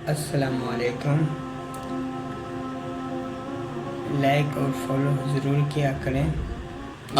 السلام علیکم. لائک اور فالو ضرور کیا کریں.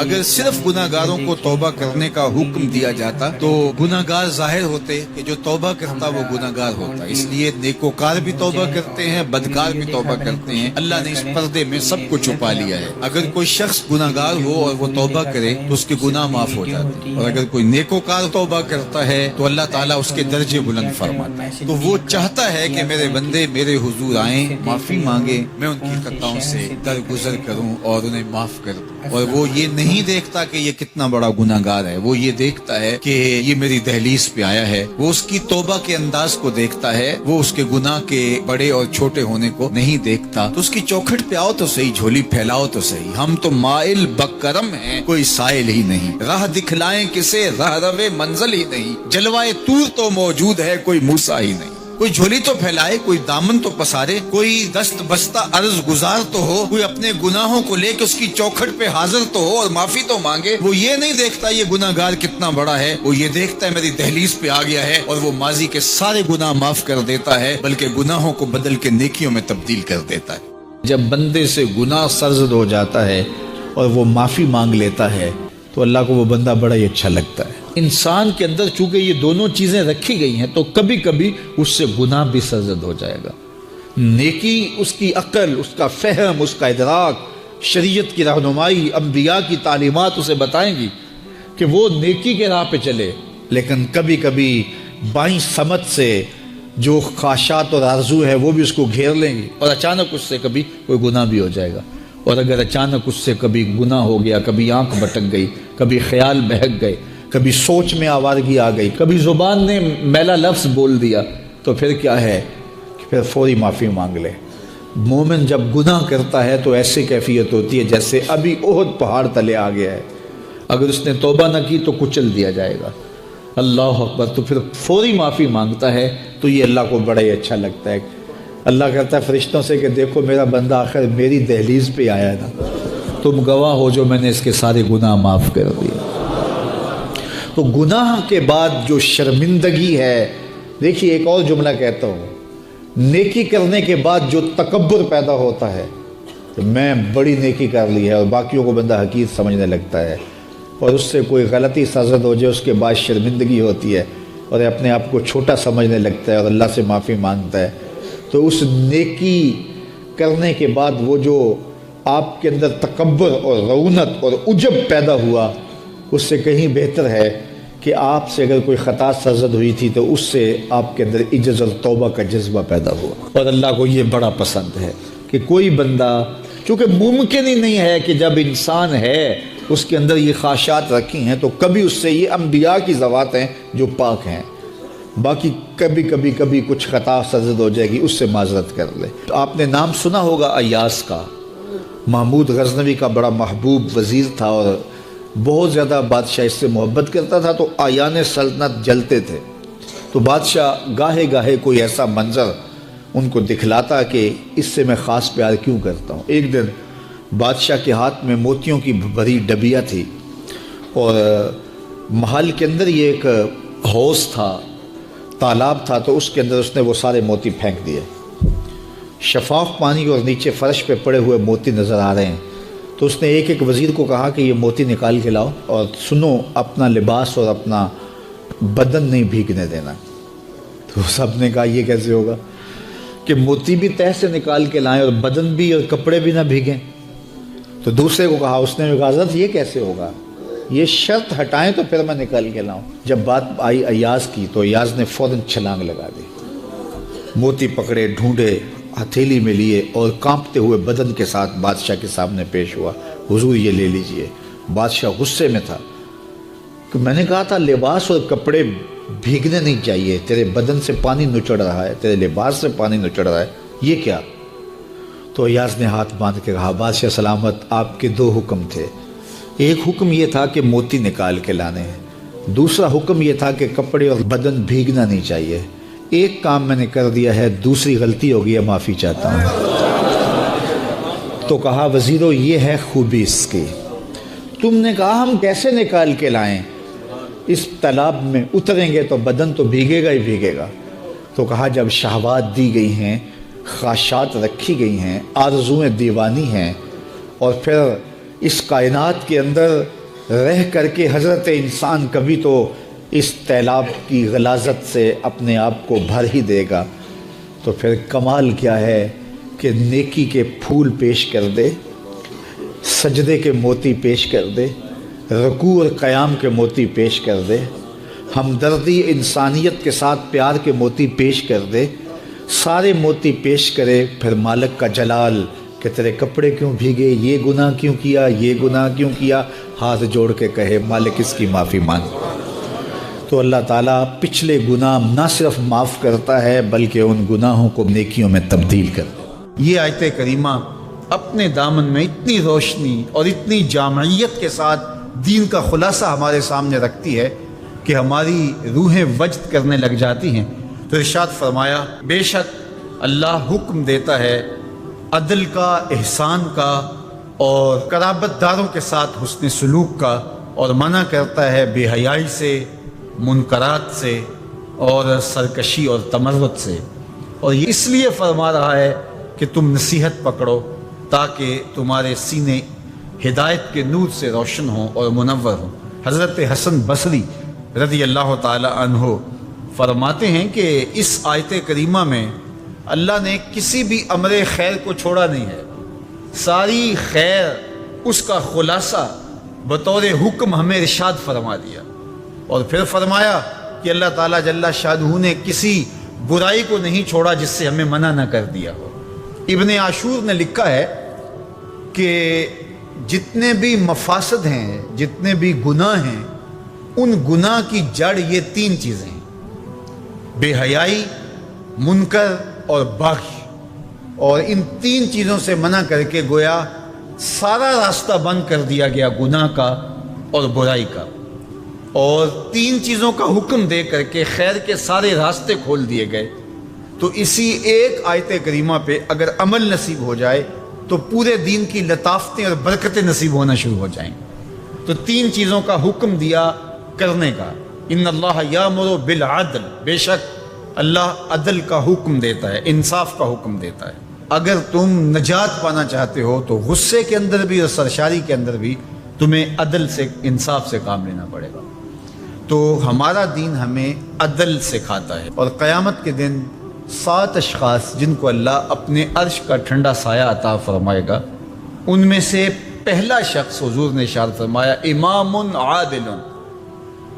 اگر صرف گناہگاروں کو توبہ کرنے کا حکم دیا جاتا تو گناہگار ظاہر ہوتے کہ جو توبہ کرتا وہ گناہگار ہوتا. اس لیے نیکوکار بھی توبہ کرتے ہیں، بدکار بھی توبہ کرتے ہیں. اللہ نے اس پردے میں سب کو چھپا لیا ہے. اگر کوئی شخص گناہگار ہو اور وہ توبہ کرے تو اس کے گناہ معاف ہو جاتے ہیں، اور اگر کوئی نیکوکار توبہ کرتا ہے تو اللہ تعالیٰ اس کے درجے بلند فرماتا ہے. تو وہ چاہتا ہے کہ میرے بندے میرے حضور آئیں، معافی مانگیں، میں ان کی خطاؤں سے درگزر کروں اور انہیں معاف کر دوں. اور وہ یہ نہیں دیکھتا کہ یہ کتنا بڑا گناہگار ہے، وہ یہ دیکھتا ہے کہ یہ میری دہلیز پہ آیا ہے. وہ اس کی توبہ کے انداز کو دیکھتا ہے، وہ اس کے گناہ کے بڑے اور چھوٹے ہونے کو نہیں دیکھتا. تو اس کی چوکھٹ پہ آؤ تو صحیح، جھولی پھیلاؤ تو صحیح. ہم تو مائل بکرم ہیں، کوئی سائل ہی نہیں. راہ دکھلائیں کسے، راہ روے منزل ہی نہیں. جلوائے طور تو موجود ہے، کوئی موسیٰ ہی نہیں. کوئی جھولی تو پھیلائے، کوئی دامن تو پسارے، کوئی دست بستہ عرض گزار تو ہو، کوئی اپنے گناہوں کو لے کے اس کی چوکھٹ پہ حاضر تو ہو اور معافی تو مانگے. وہ یہ نہیں دیکھتا یہ گناہگار کتنا بڑا ہے، وہ یہ دیکھتا ہے میری دہلیز پہ آ گیا ہے اور وہ ماضی کے سارے گناہ معاف کر دیتا ہے، بلکہ گناہوں کو بدل کے نیکیوں میں تبدیل کر دیتا ہے. جب بندے سے گناہ سرزد ہو جاتا ہے اور وہ معافی مانگ لیتا ہے تو اللہ کو وہ بندہ بڑا ہی اچھا لگتا ہے. انسان کے اندر چونکہ یہ دونوں چیزیں رکھی گئی ہیں تو کبھی کبھی اس سے گناہ بھی سرزد ہو جائے گا. نیکی اس کی عقل، اس کا فہم، اس کا ادراک، شریعت کی رہنمائی، انبیاء کی تعلیمات اسے بتائیں گی کہ وہ نیکی کے راہ پہ چلے. لیکن کبھی کبھی بائیں سمت سے جو خواہشات اور آرزو ہے وہ بھی اس کو گھیر لیں گی اور اچانک اس سے کبھی کوئی گناہ بھی ہو جائے گا. اور اگر اچانک اس سے کبھی گناہ ہو گیا، کبھی آنکھ بھٹک گئی، کبھی خیال بہک گئے، کبھی سوچ میں آوارگی آ گئی، کبھی زبان نے میلا لفظ بول دیا، تو پھر کیا ہے کہ پھر فوری معافی مانگ لے. مومن جب گناہ کرتا ہے تو ایسی کیفیت ہوتی ہے جیسے ابھی احد پہاڑ تلے آ گیا ہے. اگر اس نے توبہ نہ کی تو کچل دیا جائے گا. اللہ اکبر. تو پھر فوری معافی مانگتا ہے تو یہ اللہ کو بڑا ہی اچھا لگتا ہے. اللہ کہتا ہے فرشتوں سے کہ دیکھو میرا بندہ آخر میری دہلیز پہ آیا ہے نا، تم گواہ ہو جو میں نے اس کے سارے گناہ معاف کر دیے. تو گناہ کے بعد جو شرمندگی ہے، دیکھیے ایک اور جملہ کہتا ہوں، نیکی کرنے کے بعد جو تکبر پیدا ہوتا ہے کہ میں بڑی نیکی کر لی ہے اور باقیوں کو بندہ حقیر سمجھنے لگتا ہے، اور اس سے کوئی غلطی سرزد ہو جائے اس کے بعد شرمندگی ہوتی ہے اور اپنے آپ کو چھوٹا سمجھنے لگتا ہے اور اللہ سے معافی مانگتا ہے. تو اس نیکی کرنے کے بعد وہ جو آپ کے اندر تکبر اور رعونت اور عجب پیدا ہوا، اس سے کہیں بہتر ہے کہ آپ سے اگر کوئی خطا سرزد ہوئی تھی تو اس سے آپ کے اندر عجز اور توبہ کا جذبہ پیدا ہوا. اور اللہ کو یہ بڑا پسند ہے کہ کوئی بندہ، چونکہ ممکن ہی نہیں ہے کہ جب انسان ہے اس کے اندر یہ خواہشات رکھی ہیں تو کبھی اس سے، یہ انبیاء کی ذوات ہیں جو پاک ہیں، باقی کبھی کچھ خطا سرزد ہو جائے گی، اس سے معذرت کر لے. تو آپ نے نام سنا ہوگا ایاس کا. محمود غزنوی کا بڑا محبوب وزیر تھا اور بہت زیادہ بادشاہ اس سے محبت کرتا تھا، تو آیان سلطنت جلتے تھے. تو بادشاہ گاہے گاہے کوئی ایسا منظر ان کو دکھلاتا کہ اس سے میں خاص پیار کیوں کرتا ہوں. ایک دن بادشاہ کے ہاتھ میں موتیوں کی بھری ڈبیا تھی اور محل کے اندر یہ ایک حوض تھا، تالاب تھا، تو اس کے اندر اس نے وہ سارے موتی پھینک دیے. شفاف پانی اور نیچے فرش پہ پڑے ہوئے موتی نظر آ رہے ہیں. تو اس نے ایک ایک وزیر کو کہا کہ یہ موتی نکال کے لاؤ اور سنو اپنا لباس اور اپنا بدن نہیں بھیگنے دینا. تو سب نے کہا یہ کیسے ہوگا کہ موتی بھی تہ سے نکال کے لائیں اور بدن بھی اور کپڑے بھی نہ بھیگیں. تو دوسرے کو کہا، اس نے کہا حضرت یہ کیسے ہوگا، یہ شرط ہٹائیں تو پھر میں نکال کے لاؤں. جب بات آئی ایاز کی تو ایاز نے فوراً چھلانگ لگا دی، موتی پکڑے، ڈھونڈے، ہتھیلی میں لیے اور کانپتے ہوئے بدن کے ساتھ بادشاہ کے سامنے پیش ہوا. حضور یہ لے لیجئے. بادشاہ غصے میں تھا کہ میں نے کہا تھا لباس اور کپڑے بھیگنے نہیں چاہیے، تیرے بدن سے پانی نچڑ رہا ہے، تیرے لباس سے پانی نچڑ رہا ہے، یہ کیا؟ تو ایاز نے ہاتھ باندھ کے کہا بادشاہ سلامت، آپ کے دو حکم تھے. ایک حکم یہ تھا کہ موتی نکال کے لانے ہیں، دوسرا حکم یہ تھا کہ کپڑے اور بدن بھیگنا نہیں چاہیے. ایک کام میں نے کر دیا ہے، دوسری غلطی ہو گئی ہے، معافی چاہتا ہوں. تو کہا وزیرو یہ ہے خوبی اس کی، تم نے کہا ہم کیسے نکال کے لائیں، اس تالاب میں اتریں گے تو بدن تو بھیگے گا ہی بھیگے گا، تو کہا جب شہوات دی گئی ہیں، خواہشات رکھی گئی ہیں، آرزویں دیوانی ہیں، اور پھر اس کائنات کے اندر رہ کر کے حضرت انسان کبھی تو اس تیلاب کی غلاظت سے اپنے آپ کو بھر ہی دے گا، تو پھر کمال کیا ہے کہ نیکی کے پھول پیش کر دے، سجدے کے موتی پیش کر دے، رکوع اور قیام کے موتی پیش کر دے، ہمدردی انسانیت کے ساتھ پیار کے موتی پیش کر دے، سارے موتی پیش کرے، پھر مالک کا جلال کہ تیرے کپڑے کیوں بھیگے، یہ گناہ کیوں کیا، یہ گناہ کیوں کیا، ہاتھ جوڑ کے کہے مالک اس کی معافی مانگ، تو اللہ تعالیٰ پچھلے گناہ نہ صرف معاف کرتا ہے بلکہ ان گناہوں کو نیکیوں میں تبدیل کر دے۔ یہ آیت کریمہ اپنے دامن میں اتنی روشنی اور اتنی جامعیت کے ساتھ دین کا خلاصہ ہمارے سامنے رکھتی ہے کہ ہماری روحیں وجد کرنے لگ جاتی ہیں۔ تو ارشاد فرمایا بے شک اللہ حکم دیتا ہے عدل کا، احسان کا اور قرابت داروں کے ساتھ حسن سلوک کا، اور منع کرتا ہے بے حیائی سے، منکرات سے اور سرکشی اور تمرد سے، اور یہ اس لیے فرما رہا ہے کہ تم نصیحت پکڑو تاکہ تمہارے سینے ہدایت کے نور سے روشن ہوں اور منور ہوں۔ حضرت حسن بصری رضی اللہ تعالی عنہ فرماتے ہیں کہ اس آیت کریمہ میں اللہ نے کسی بھی امر خیر کو چھوڑا نہیں ہے، ساری خیر اس کا خلاصہ بطور حکم ہمیں ارشاد فرما دیا، اور پھر فرمایا کہ اللہ تعالیٰ جل شانہ نے کسی برائی کو نہیں چھوڑا جس سے ہمیں منع نہ کر دیا ہو۔ ابن عاشور نے لکھا ہے کہ جتنے بھی مفاسد ہیں، جتنے بھی گناہ ہیں، ان گناہ کی جڑ یہ تین چیزیں ہیں، بے حیائی، منکر اور باغی، اور ان تین چیزوں سے منع کر کے گویا سارا راستہ بند کر دیا گیا گناہ کا اور برائی کا، اور تین چیزوں کا حکم دے کر کے خیر کے سارے راستے کھول دیے گئے۔ تو اسی ایک آیت کریمہ پہ اگر عمل نصیب ہو جائے تو پورے دین کی لطافتیں اور برکتیں نصیب ہونا شروع ہو جائیں۔ تو تین چیزوں کا حکم دیا کرنے کا، ان اللہ یامر بالعدل، بے شک اللہ عدل کا حکم دیتا ہے، انصاف کا حکم دیتا ہے۔ اگر تم نجات پانا چاہتے ہو تو غصے کے اندر بھی اور سرشاری کے اندر بھی تمہیں عدل سے، انصاف سے کام لینا پڑے گا۔ تو ہمارا دین ہمیں عدل سکھاتا ہے، اور قیامت کے دن 7 اشخاص جن کو اللہ اپنے عرش کا ٹھنڈا سایہ عطا فرمائے گا، ان میں سے پہلا شخص حضور نے ارشاد فرمایا امام عادل،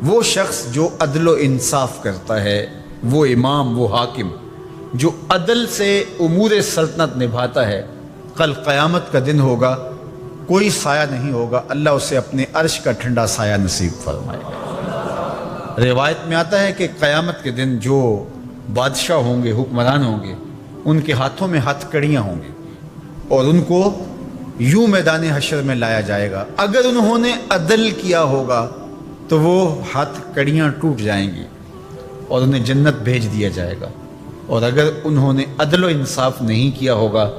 وہ شخص جو عدل و انصاف کرتا ہے، وہ امام، وہ حاکم جو عدل سے امور سلطنت نبھاتا ہے، کل قیامت کا دن ہوگا، کوئی سایہ نہیں ہوگا، اللہ اسے اپنے عرش کا ٹھنڈا سایہ نصیب فرمائے گا۔ روایت میں آتا ہے کہ قیامت کے دن جو بادشاہ ہوں گے، حکمران ہوں گے، ان کے ہاتھوں میں ہتھ کڑیاں ہوں گے، اور ان کو یوں میدان حشر میں لایا جائے گا، اگر انہوں نے عدل کیا ہوگا تو وہ ہاتھ کڑیاں ٹوٹ جائیں گی اور انہیں جنت بھیج دیا جائے گا، اور اگر انہوں نے عدل و انصاف نہیں کیا ہوگا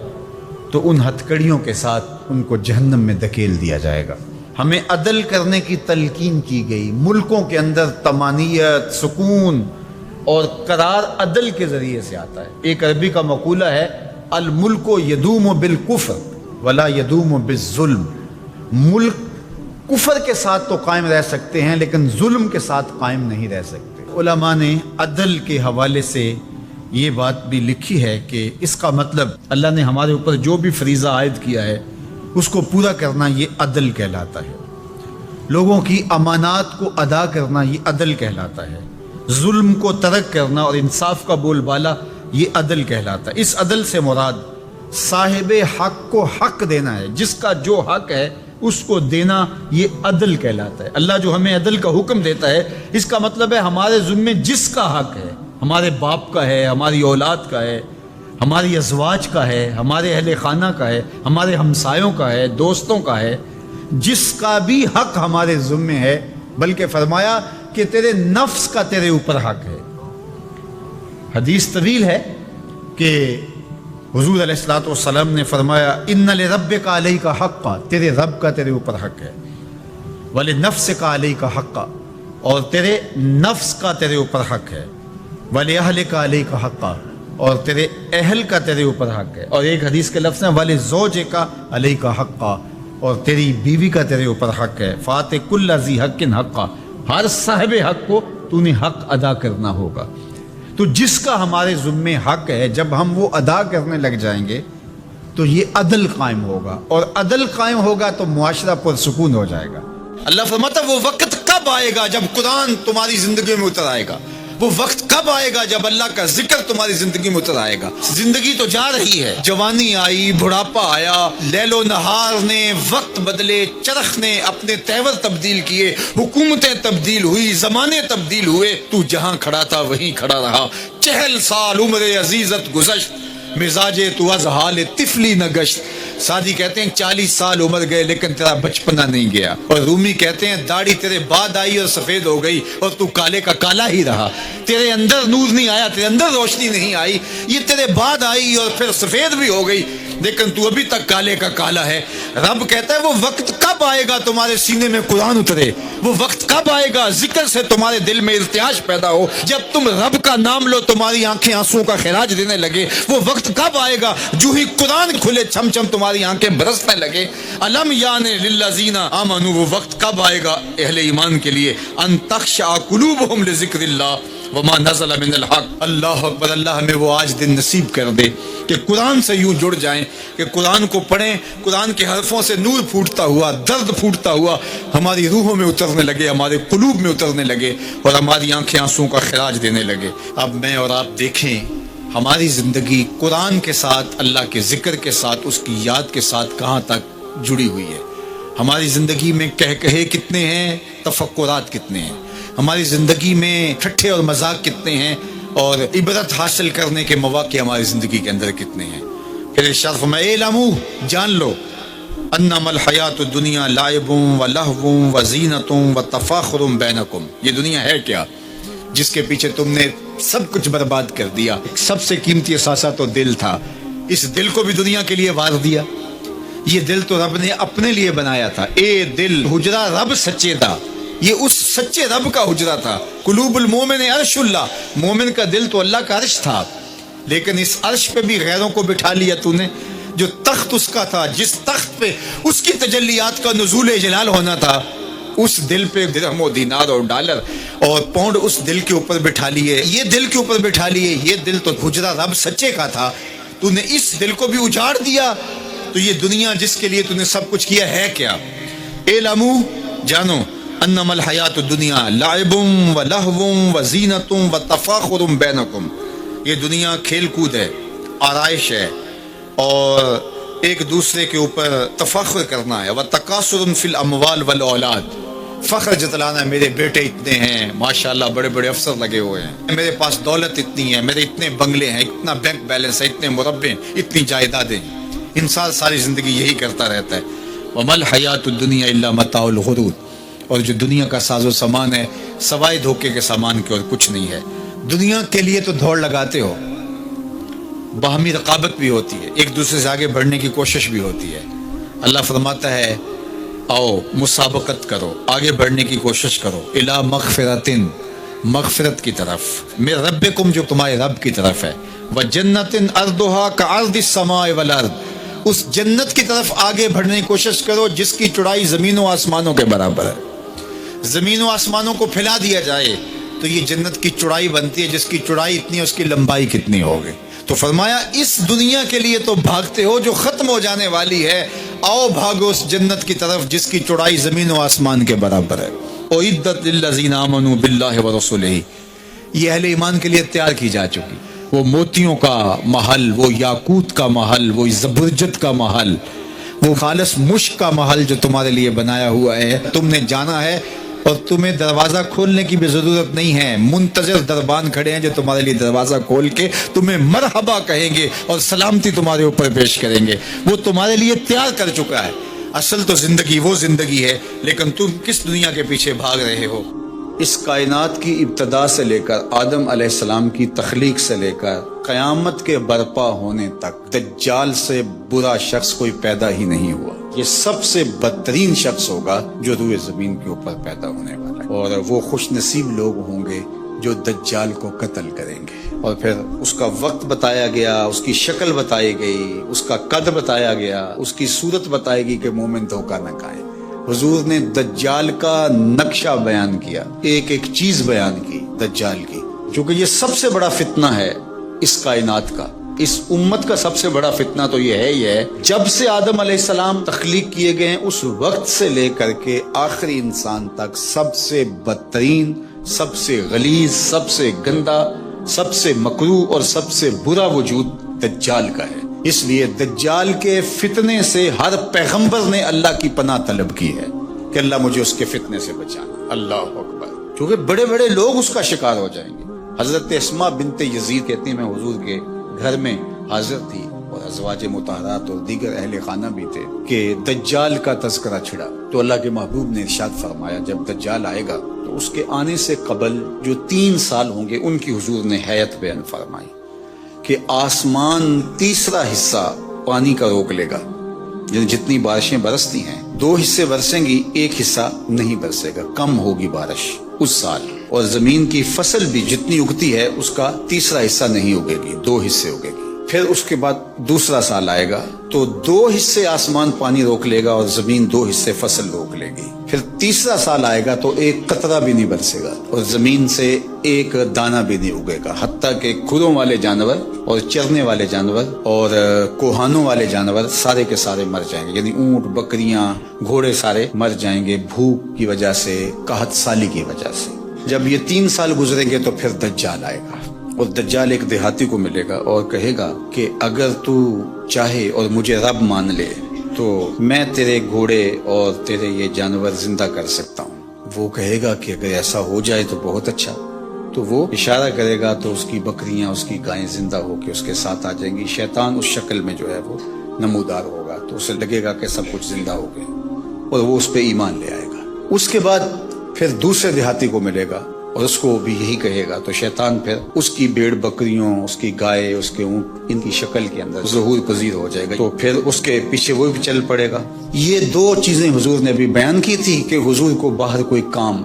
تو ان ہتھ کڑیوں کے ساتھ ان کو جہنم میں دھکیل دیا جائے گا۔ ہمیں عدل کرنے کی تلقین کی گئی، ملکوں کے اندر طمانینت، سکون اور قرار عدل کے ذریعے سے آتا ہے۔ ایک عربی کا مقولہ ہے الملک یدوم بالکفر ولا یدوم بالظلم، ملک کفر کے ساتھ تو قائم رہ سکتے ہیں لیکن ظلم کے ساتھ قائم نہیں رہ سکتے۔ علماء نے عدل کے حوالے سے یہ بات بھی لکھی ہے کہ اس کا مطلب اللہ نے ہمارے اوپر جو بھی فریضہ عائد کیا ہے اس کو پورا کرنا یہ عدل کہلاتا ہے، لوگوں کی امانات کو ادا کرنا یہ عدل کہلاتا ہے، ظلم کو ترک کرنا اور انصاف کا بول بالا یہ عدل کہلاتا ہے۔ اس عدل سے مراد صاحب حق کو حق دینا ہے، جس کا جو حق ہے اس کو دینا یہ عدل کہلاتا ہے۔ اللہ جو ہمیں عدل کا حکم دیتا ہے اس کا مطلب ہے ہمارے ذمے جس کا حق ہے، ہمارے باپ کا ہے، ہماری اولاد کا ہے، ہماری ازواج کا ہے، ہمارے اہل خانہ کا ہے، ہمارے ہمسایوں کا ہے، دوستوں کا ہے، جس کا بھی حق ہمارے ذمے ہے، بلکہ فرمایا کہ تیرے نفس کا تیرے اوپر حق ہے۔ حدیث طویل ہے کہ حضور علیہ الصلوۃ والسلام نے فرمایا ان لربک علیک حقا، تیرے رب کا تیرے اوپر حق ہے، ولنفسک علیک حقا، اور تیرے نفس کا تیرے اوپر حق ہے، وَلِأَهْلِكَ عَلَيْكَ حَقًّا، اور تیرے اہل کا تیرے اوپر حق ہے. اور ایک حدیث کے لفظ ہیں وَلِزَوْجِكَ عَلَيْكَ حَقًّا، اور تیری بیوی کا تیرے اوپر حق ہے. فَآتِ كُلَّ ذِي حَقٍّ حَقًّا، ہر صاحب حق کو تو نے حق ادا کرنا ہوگا. تو جس کا ہمارے ذمے حق ہے، جب ہم وہ ادا کرنے لگ جائیں گے تو یہ عدل قائم ہوگا، اور عدل قائم ہوگا تو معاشرہ پرسکون ہو جائے گا. اللہ فرماتا ہے وہ وقت کب آئے گا جب قرآن تمہاری زندگی میں اتر آئے گا. وہ وقت کب آئے گا جب اللہ کا ذکر تمہاری زندگی میں اتر آئے گا. زندگی تو جا رہی ہے، جوانی آئی، بڑھاپا آیا، لیل و نہار نے وقت بدلے، چرخ نے اپنے تیور تبدیل کیے، حکومتیں تبدیل ہوئی، زمانے تبدیل ہوئے، تو جہاں کھڑا تھا وہیں کھڑا رہا. 40 سال عمر عزیزت گزشت، مزاج تو از حال طفلی نہ گشت. سادی کہتے ہیں 40 سال عمر گئے لیکن تیرا بچپنا نہیں گیا. اور رومی کہتے ہیں داڑھی تیرے بعد آئی اور سفید ہو گئی اور تو کالے کا کالا ہی رہا. تیرے اندر نور نہیں آیا، تیرے اندر روشنی نہیں آئی، یہ تیرے بعد آئی اور پھر سفید بھی ہو گئی لیکن تو ابھی تک کالے کا کالا ہے. رب کہتا ہے وہ وقت کب آئے گا تمہارے سینے میں قرآن اترے، وہ وقت کب آئے گا ذکر سے تمہارے دل میں ارتعاش پیدا ہو، جب تم رب کا نام لو تمہاری آنکھیں آنسوں کا خراج دینے لگے. وہ وقت کب آئے گا جو ہی قرآن کھلے چھم چھم تمہاری آنکھیں برسنے لگے. علم یعنی للذین آمنوا، وہ وقت کب آئے گا اہل ایمان کے لیے، ان تخشع قلوبہم لذکر اللہ وما نزل من الحق. اللہ اکبر. اللہ ہمیں وہ آج دن نصیب کر دے کہ قرآن سے یوں جڑ جائیں کہ قرآن کو پڑھیں، قرآن کے حرفوں سے نور پھوٹتا ہوا، درد پھوٹتا ہوا ہماری روحوں میں اترنے لگے، ہمارے قلوب میں اترنے لگے اور ہماری آنکھیں آنسوں کا خراج دینے لگے. اب میں اور آپ دیکھیں ہماری زندگی قرآن کے ساتھ، اللہ کے ذکر کے ساتھ، اس کی یاد کے ساتھ کہاں تک جڑی ہوئی ہے. ہماری زندگی میں کہے کتنے ہیں، تفکرات کتنے ہیں، ہماری زندگی میں ٹھٹھے اور مذاق کتنے ہیں، اور عبرت حاصل کرنے کے مواقع ہماری زندگی کے اندر کتنے ہیں. پھر ارشاد میں اعلموا، جان لو، انما الحیات الدنیا لعب ولہو وزینۃ وتفاخر بینکم. یہ دنیا ہے کیا جس کے پیچھے تم نے سب کچھ برباد کر دیا. سب سے قیمتی اثاثہ تو دل تھا، اس دل کو بھی دنیا کے لیے وار دیا. یہ دل تو رب نے اپنے لیے بنایا تھا. اے دل، حجرہ رب سچے تھا، یہ اس سچے رب کا حجرہ تھا. قلوب المومن عرش اللہ، مومن کا دل تو اللہ کا عرش تھا، لیکن اس عرش پہ بھی غیروں کو بٹھا لیا تو نے. جو تخت اس کا تھا، جس تخت پہ اس کی تجلیات کا نزول جلال ہونا تھا، اس دل پہ درہم و دینار اور ڈالر اور پاؤنڈ اس دل کے اوپر بٹھا لیے، یہ دل کے اوپر بٹھا لیے. یہ دل تو حجرہ رب سچے کا تھا، تو نے اس دل کو بھی اجاڑ دیا. تو یہ دنیا جس کے لیے تو نے سب کچھ کیا ہے کیا. اعلموا، جانو، انما الحیات الدنیا لعب ولہو وزینۃ وتفاخر بینکم. یہ دنیا کھیل کود ہے، آرائش ہے، اور ایک دوسرے کے اوپر تفاخر کرنا ہے. وتکاثر فی الاموال والاولاد، فخر جتلانا، میرے بیٹے اتنے ہیں، ماشاءاللہ بڑے بڑے افسر لگے ہوئے ہیں، میرے پاس دولت اتنی ہے، میرے اتنے بنگلے ہیں، اتنا بینک بیلنس ہے، اتنے مربے، اتنی جائیدادیں. انسان ساری زندگی یہی کرتا رہتا ہے. وما الحیات الدنیا الا متاع الغرور. اور جو دنیا کا ساز و سامان ہے سوائے دھوکے کے سامان کے اور کچھ نہیں ہے. دنیا کے لیے تو دوڑ لگاتے ہو، باہمی رقابت بھی ہوتی ہے، ایک دوسرے سے آگے بڑھنے کی کوشش بھی ہوتی ہے. اللہ فرماتا ہے آؤ مسابقت کرو، آگے بڑھنے کی کوشش کرو. الا مغفرتن، مغفرت کی طرف، میرے ربکم، جو تمہارے رب کی طرف ہے. وجنتن ارضھا کعرض السماء والارض، اس جنت کی طرف آگے بڑھنے کی کوشش کرو جس کی چوڑائی زمین و آسمانوں کے برابر ہے. زمین و آسمانوں کو پھیلا دیا جائے تو یہ جنت کی چوڑائی بنتی ہے، جس کی چوڑائی اتنی ہے اس کی لمبائی کتنی ہوگی. تو فرمایا اس دنیا کے لیے تو بھاگتے ہو جو ختم ہو جانے والی ہے، آؤ بھاگو اس جنت کی طرف جس کی چوڑائی زمین و آسمان کے برابر ہے. اعدت للذین آمنوا باللہ ورسولہ، یہ اہل ایمان کے لیے تیار کی جا چکی. وہ موتیوں کا محل، وہ یاقوت کا محل، وہ زبرجد کا محل، وہ خالص مشک کا محل جو تمہارے لیے بنایا ہوا ہے. تم نے جانا ہے اور تمہیں دروازہ کھولنے کی بھی ضرورت نہیں ہے. منتظر دربان کھڑے ہیں جو تمہارے لیے دروازہ کھول کے تمہیں مرحبا کہیں گے اور سلامتی تمہارے اوپر پیش کریں گے. وہ تمہارے لیے تیار کر چکا ہے. اصل تو زندگی وہ زندگی ہے، لیکن تم کس دنیا کے پیچھے بھاگ رہے ہو. اس کائنات کی ابتدا سے لے کر آدم علیہ السلام کی تخلیق سے لے کر قیامت کے برپا ہونے تک دجال سے برا شخص کوئی پیدا ہی نہیں ہوا. یہ سب سے بدترین شخص ہوگا جو روئے زمین کے اوپر پیدا ہونے والا ہے. اور وہ خوش نصیب لوگ ہوں گے جو دجال کو قتل کریں گے. اور پھر اس کا وقت بتایا گیا، اس کی شکل بتائی گئی، اس کا قد بتایا گیا، اس کی صورت بتائی گئی کہ مومن دھوکہ نہ کھائے. حضور نے دجال کا نقشہ بیان کیا، ایک ایک چیز بیان کی دجال کی، چونکہ یہ سب سے بڑا فتنہ ہے اس کائنات کا. اس امت کا سب سے بڑا فتنہ تو یہ ہے جب سے آدم علیہ السلام تخلیق کیے گئے ہیں اس وقت سے لے کر کے آخری انسان تک سب سے بدترین، سب سے غلیظ، سب سے گندا، سب سے مکروہ اور سب سے برا وجود دجال کا ہے. اس لیے دجال کے فتنے سے ہر پیغمبر نے اللہ کی پناہ طلب کی ہے کہ اللہ مجھے اس کے فتنے سے بچانا. اللہ اکبر. کیونکہ بڑے بڑے لوگ اس کا شکار ہو جائیں گے. حضرت اسماء بنت یزید کہتی ہیں میں حضور کے گھر میں حاضر تھی اور ازواج مطہرات اور دیگر اہل خانہ بھی تھے کہ دجال کا تذکرہ چھڑا. تو اللہ کے محبوب نے ارشاد فرمایا جب دجال آئے گا تو اس کے آنے سے قبل جو 3 سال ہوں گے ان کی حضور نے حیت بیان فرمائی کہ آسمان تیسرا حصہ پانی کا روک لے گا. یعنی جتنی بارشیں برستی ہیں 2 حصے برسیں گی، 1 حصہ نہیں برسے گا، کم ہوگی بارش اس سال. اور زمین کی فصل بھی جتنی اگتی ہے اس کا تیسرا حصہ نہیں اگے گی، 2 حصے اگے گی. پھر اس کے بعد دوسرا سال آئے گا تو 2 حصے آسمان پانی روک لے گا اور زمین 2 حصے فصل روک لے گی. پھر تیسرا سال آئے گا تو 1 قطرہ بھی نہیں برسے گا اور زمین سے 1 دانہ بھی نہیں اگے گا، حتیٰ کہ کھروں والے جانور اور چرنے والے جانور اور کوہانوں والے جانور سارے کے سارے مر جائیں گے. یعنی اونٹ، بکریاں، گھوڑے سارے مر جائیں گے بھوک کی وجہ سے، قحط سالی کی وجہ سے. جب یہ 3 سال گزریں گے تو پھر دجال آئے گا اور دجال ایک دیہاتی کو ملے گا اور کہے گا کہ اگر تو چاہے اور مجھے رب مان لے تو میں تیرے گھوڑے اور تیرے یہ جانور زندہ کر سکتا ہوں. وہ کہے گا کہ اگر ایسا ہو جائے تو بہت اچھا. تو وہ اشارہ کرے گا تو اس کی بکریاں، اس کی گائیں زندہ ہو کے اس کے ساتھ آ جائیں گی. شیطان اس شکل میں جو ہے وہ نمودار ہوگا تو اسے لگے گا کہ سب کچھ زندہ ہو گئے اور وہ اس پہ ایمان لے آئے گا. اس کے بعد پھر دوسرے دیہاتی کو ملے گا اور اس کو بھی یہی کہے گا تو شیطان پھر اس کی بھیڑ بکریوں، اس کی گائے، اس کے اونٹ، ان کی شکل کے اندر ظہور پذیر ہو جائے گا تو پھر اس کے پیچھے وہ بھی چل پڑے گا. یہ 2 چیزیں حضور نے بھی بیان کی تھی کہ حضور کو باہر کوئی کام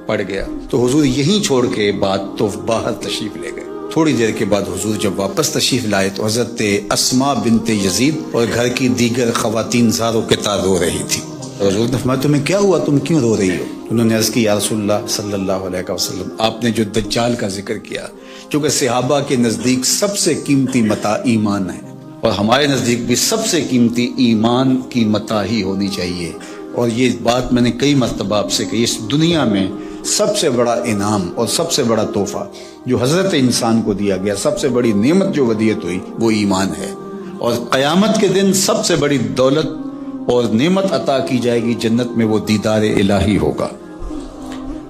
پڑ گیا تو حضور یہیں چھوڑ کے بات تو باہر تشریف لے گئے. تھوڑی دیر کے بعد حضور جب واپس تشریف لائے تو حضرت اسماء بنت یزید اور گھر کی دیگر خواتین زاروں کے تار رو رہی تھی. حضور نے فرمایا تمہیں کیا ہوا، تم کیوں رو رہی ہو؟ انہوں نے عرض کی یا رسول اللہ صلی اللہ علیہ وسلم آپ نے جو دجال کا ذکر کیا، چونکہ صحابہ کے نزدیک سب سے قیمتی متاع ایمان ہے اور ہمارے نزدیک بھی سب سے قیمتی ایمان کی متاع ہی ہونی چاہیے. اور یہ بات میں نے کئی مرتبہ آپ سے کہی، اس دنیا میں سب سے بڑا انعام اور سب سے بڑا تحفہ جو حضرت انسان کو دیا گیا، سب سے بڑی نعمت جو ودیعت ہوئی وہ ایمان ہے. اور قیامت کے دن سب سے بڑی دولت اور نعمت عطا کی جائے گی جنت میں، وہ دیدار الہی ہوگا.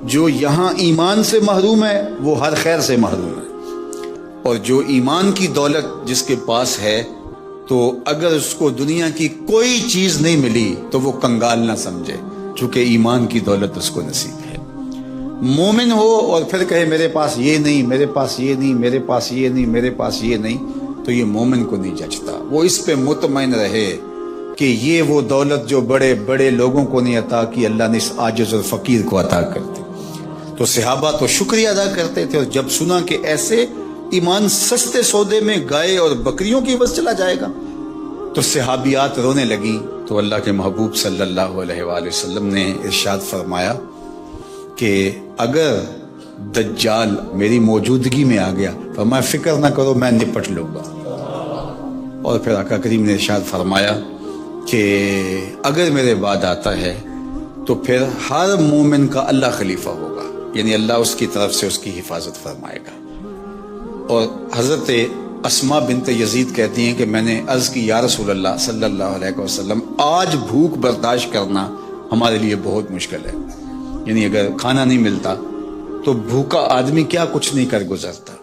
جو یہاں ایمان سے محروم ہے وہ ہر خیر سے محروم ہے، اور جو ایمان کی دولت جس کے پاس ہے تو اگر اس کو دنیا کی کوئی چیز نہیں ملی تو وہ کنگال نہ سمجھے، چونکہ ایمان کی دولت اس کو نصیب ہے. مومن ہو اور پھر کہے میرے پاس یہ نہیں، میرے پاس یہ نہیں، میرے پاس یہ نہیں، میرے پاس یہ نہیں، تو یہ مومن کو نہیں جچتا. وہ اس پہ مطمئن رہے کہ یہ وہ دولت جو بڑے بڑے لوگوں کو نہیں عطا کی، اللہ نے اس عاجز اور فقیر کو عطا کر دی. تو صحابہ تو شکریہ ادا کرتے تھے، اور جب سنا کہ ایسے ایمان سستے سودے میں گائے اور بکریوں کی بس چلا جائے گا تو صحابیات رونے لگیں. تو اللہ کے محبوب صلی اللہ علیہ وآلہ وسلم نے ارشاد فرمایا کہ اگر دجال میری موجودگی میں آ گیا فرمایا فکر نہ کرو میں نپٹ لوں گا. اور پھر آقا کریم نے ارشاد فرمایا کہ اگر میرے بعد آتا ہے تو پھر ہر مومن کا اللہ خلیفہ ہوگا، یعنی اللہ اس کی طرف سے اس کی حفاظت فرمائے گا. اور حضرت اسماء بنت یزید کہتی ہیں کہ میں نے عرض کی یا رسول اللہ صلی اللہ علیہ وسلم آج بھوک برداشت کرنا ہمارے لیے بہت مشکل ہے. یعنی اگر کھانا نہیں ملتا تو بھوکا آدمی کیا کچھ نہیں کر گزرتا.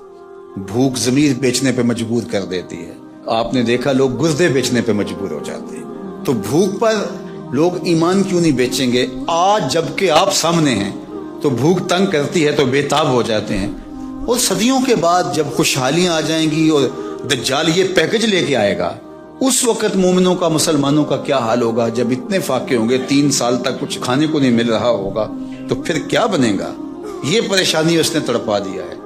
بھوک ضمیر بیچنے پہ مجبور کر دیتی ہے. آپ نے دیکھا لوگ گردے بیچنے پہ مجبور ہو جاتے ہیں. تو بھوک پر لوگ ایمان کیوں نہیں بیچیں گے؟ آج جب کہ آپ سامنے ہیں تو بھوک تنگ کرتی ہے تو بے تاب ہو جاتے ہیں. اور صدیوں کے بعد جب خوشحالیاں آ جائیں گی اور دجال یہ پیکج لے کے آئے گا، اس وقت مومنوں کا، مسلمانوں کا کیا حال ہوگا؟ جب اتنے فاقے ہوں گے، 3 سال تک کچھ کھانے کو نہیں مل رہا ہوگا تو پھر کیا بنے گا؟ یہ پریشانی اس نے تڑپا دیا ہے.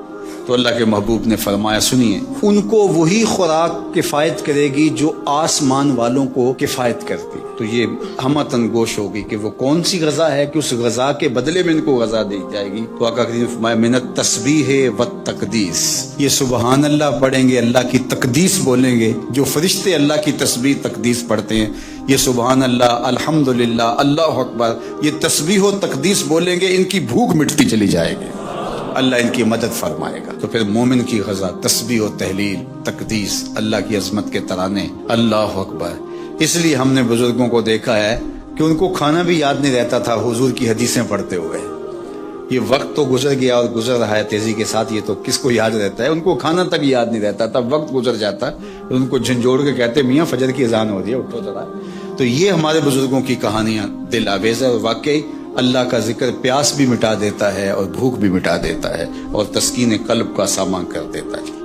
تو اللہ کے محبوب نے فرمایا سنیے، ان کو وہی خوراک کفایت کرے گی جو آسمان والوں کو کفایت کرتی. تو یہ ہمتن گوش ہوگی کہ وہ کون سی غذا ہے کہ اس غذا کے بدلے میں ان کو غذا دی جائے گی. تو آقا کریم نے فرمایا من التسبیح والتقدیس، یہ سبحان اللہ پڑھیں گے، اللہ کی تقدیس بولیں گے. جو فرشتے اللہ کی تسبیح تقدیس پڑھتے ہیں یہ سبحان اللہ، الحمدللہ، اللہ اکبر، یہ تسبیح و تقدیس بولیں گے، ان کی بھوک مٹتی چلی جائے گی، اللہ ان کی مدد فرمائے گا. تو پھر مومن کی غذا تسبیح و تحلیل، تقدیس، اللہ کی عظمت کے ترانے، اللہ اکبر. اس لیے ہم نے بزرگوں کو دیکھا ہے کہ ان کو کھانا بھی یاد نہیں رہتا تھا حضور کی حدیثیں پڑھتے ہوئے. یہ وقت تو گزر گیا اور گزر رہا ہے تیزی کے ساتھ، یہ تو کس کو یاد رہتا ہے. ان کو کھانا تک یاد نہیں رہتا تھا، وقت گزر جاتا. ان کو جھنجھوڑ کے کہتے میاں فجر کی اذان ہو رہی ہے، اٹھو ذرا. تو یہ ہمارے بزرگوں کی کہانیاں دل آویز ہے، اور واقعی اللہ کا ذکر پیاس بھی مٹا دیتا ہے اور بھوک بھی مٹا دیتا ہے اور تسکین قلب کا سامان کر دیتا ہے.